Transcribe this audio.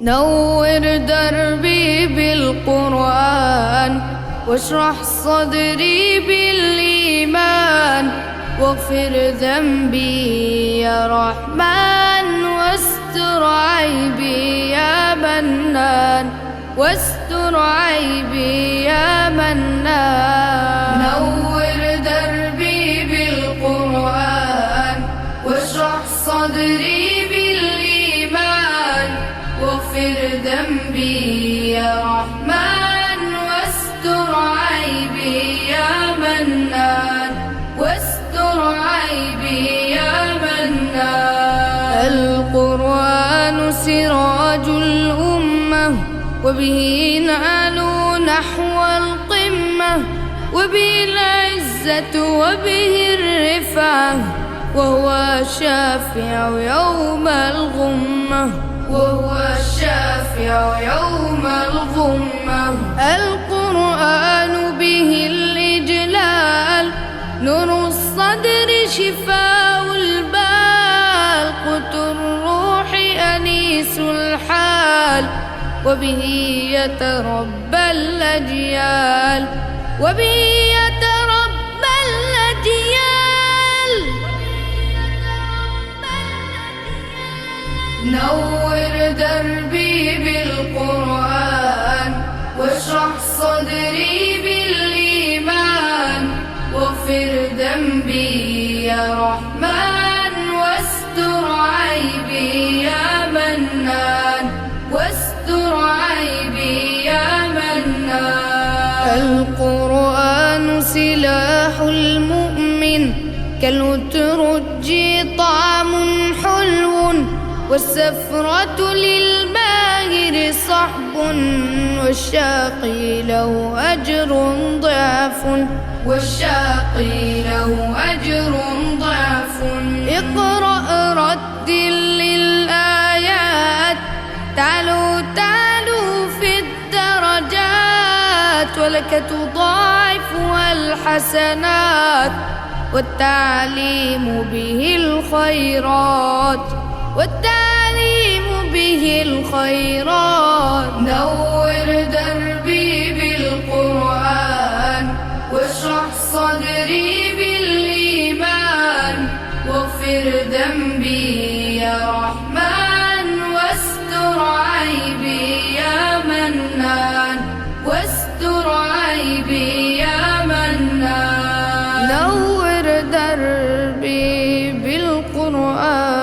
نور دربي بالقرآن واشرح صدري بالإيمان واغفر ذنبي يا رحمن واستر عيبي يا منان واستر عيبي يا منان نور دربي بالقرآن واشرح صدري بالإيمان واغفر ذنبي يا رحمن واستر عيبي يا منان واستر عيبي يا منان القرآن سراج الأمة وبه نعلو نحو القمة وبه العزة وبه الرفعة وهو الشافع يوم الغمة وهو الشافع يوم الغمة القرآن به الإجلال نور الصدر شفاء البال قوت الروح أنيس الحال وبه يتربى الأجيال وبه يتربى الأجيال نور دربي بالقرآن واشرح صدري بالإيمان واغفر ذنبي يا رحمن واستر عيبي يا منان واستر عيبي يا منان القرآن سلاح المؤمن كالأترج طعم حلو والسفرة للماهر صحب والشاقي له أجر ضعف والشاقي له أجر ضعف اقرأ رتل للآيات تعلو في الدرجات ولك تضاعفها الحسنات والتعليم به الخيرات والتعليم به الخيرات نور دربي بالقرآن واشرح صدري بالإيمان واغفر ذنبي يا رحمن واستر عيبي يا منان واستر عيبي يا منان نور دربي بالقرآن